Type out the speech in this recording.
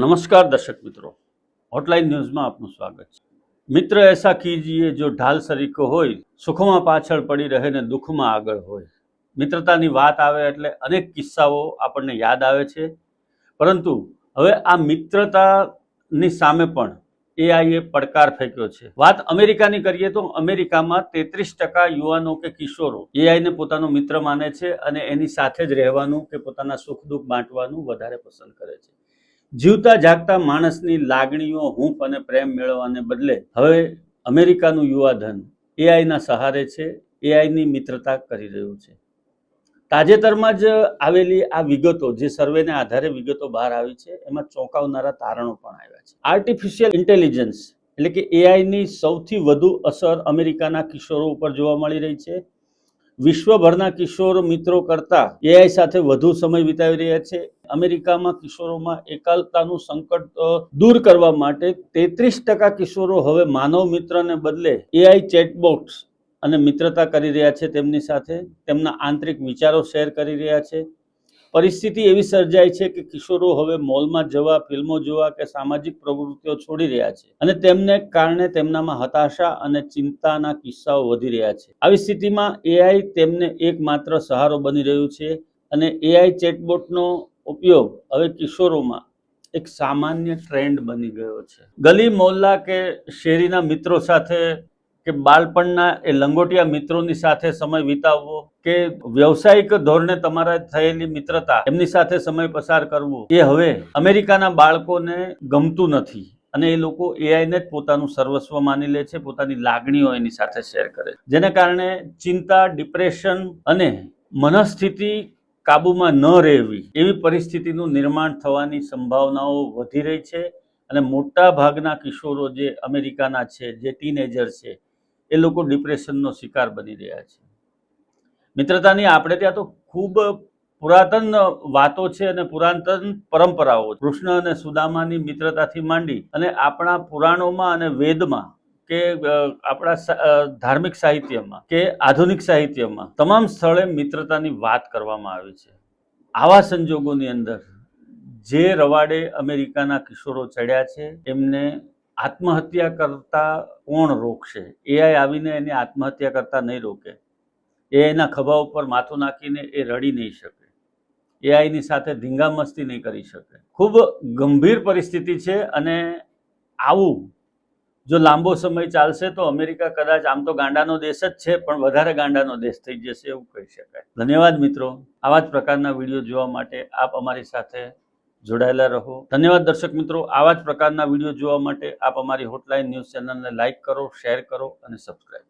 नमस्कार दर्शक मित्रों, हॉटलाइन न्यूज में आपનું સ્વાગત છે। મિત્ર ऐसा कीजिए जो ढाल सरीको होय, सुखમાં પાછળ પડી રહે ને દુઃખમાં આગળ હોય। મિત્રતાની વાત આવે એટલે અનેક કિસ્સાઓ આપણને યાદ આવે છે, પરંતુ હવે આ મિત્રતાની સામે પણ એઆઈએ પડકાર ફેંક્યો છે। વાત અમેરિકાની કરીએ તો અમેરિકામાં 33% યુવાનો કે કિશોરો એઆઈને પોતાનો મિત્ર માને છે અને એની સાથે જ રહેવાનું કે પોતાના સુખ દુઃખ બાંટવાનું વધારે પસંદ કરે છે। જીવતા જાગતા માણસની લાગણીઓ, હૂંફ અને પ્રેમ મેળવવાને બદલે હવે અમેરિકાનું યુવાધન એઆઈના સહારે છે, એઆઈની મિત્રતા કરી રહ્યું છે। તાજેતરમાં જ આવેલી આ વિગતો, જે સર્વેને આધારે વિગતો બહાર આવી છે, એમાં ચોંકાવનારા તારણો પણ આવ્યા છે। આર્ટિફિશિયલ ઇન્ટેલિજન્સ એટલે કે એઆઈની સૌથી વધુ અસર અમેરિકાના કિશોરો ઉપર જોવા મળી રહી છે। વિશ્વભરના કિશોર મિત્રો કરતા એઆઈ સાથે વધુ સમય વિતાવી રહ્યા છે। અમેરિકામાં કિશોરોમાં એકલતાનું સંકટ દૂર કરવા માટે 33% કિશોરો હવે માનવ મિત્રને બદલે એઆઈ ચેટબોટ્સ અને મિત્રતા કરી રહ્યા છે। તેમની સાથે તેમના આંતરિક વિચારો શેર કરી રહ્યા છે। પરિસ્થિતિ એવી સર્જાય છે કે કિશોરો હવે મોલમાં જવા, ફિલ્મો જોવા કે સામાજિક પ્રવૃત્તિઓ છોડી રહ્યા છે અને તેમને કારણે તેમનામાં હતાશા અને ચિંતાના કિસ્સાઓ વધી રહ્યા છે। આવી સ્થિતિમાં એઆઈ તેમને એકમાત્ર સહારો બની રહ્યું છે અને એઆઈ ચેટબોટનો ઉપયોગ હવે કિશોરોમાં એક સામાન્ય ટ્રેન્ડ બની ગયો છે। ગલી મોહલ્લા કે શેરીના મિત્રો સાથે કે બાળપણના એ લંગોટિયા મિત્રોની સાથે સમય વિતાવવો કે વ્યવસાયિક ધોરણે તમારા થયેલી મિત્રતા એમની સાથે સમય પસાર કરવો, એ હવે અમેરિકાના બાળકોને ગમતું નથી અને એ લોકો એઆઈને જ પોતાનું સર્વસ્વ માની લે છે, પોતાની લાગણીઓ એની સાથે શેર કરે છે, જેને કારણે ચિંતા, ડિપ્રેશન અને મનસ્થિતિ કાબુમાં ન રહેવી એવી પરિસ્થિતિનું નિર્માણ થવાની સંભાવનાઓ વધી રહી છે અને મોટા ભાગના કિશોરો જે અમેરિકાના છે, જે ટીનેજર છે, એ લોકો ડિપ્રેશનનો શિકાર બની રહ્યા છે। મિત્રતાની આપણે ત્યાં તો ખૂબ પુરાતન વાતો છે અને પુરાતન પરંપરાઓ, કૃષ્ણ અને સુદામાની મિત્રતાથી માંડી અને આપણા પુરાણોમાં અને વેદમાં કે આપણા ધાર્મિક સાહિત્યમાં કે આધુનિક સાહિત્યમાં તમામ સ્થળે મિત્રતાની વાત કરવામાં આવી છે। આવા સંજોગોની અંદર જે રવાડે અમેરિકાના કિશોરો ચડ્યા છે, એમને આત્મહત્યા કરતા કોણ રોકશે? એઆઈ આવીને એને આત્મહત્યા કરતા નહીં રોકે। એઆઈના ખભા ઉપર માથું નાખીને એ રડી નહીં શકે, એઆઈની સાથે ધીંગામસ્તી નહીં કરી શકે। ખૂબ ગંભીર પરિસ્થિતિ છે અને આવું જો લાંબો સમય ચાલશે તો અમેરિકા કદાચ આમ તો ગાંડાનો દેશ જ છે, પણ વધારે ગાંડાનો દેશ થઈ જશે એવું કહી શકાય। ધન્યવાદ મિત્રો, આવા જ પ્રકારના વિડીયો જોવા માટે આપ અમારી સાથે જોડાયેલા રહો। ધન્યવાદ દર્શક મિત્રો, આવા જ પ્રકારના વિડીયો જોવા માટે આપ અમારી હોટલાઇન ન્યૂઝ ચેનલને લાઇક કરો, શેર કરો અને સબસ્ક્રાઇબ કરો।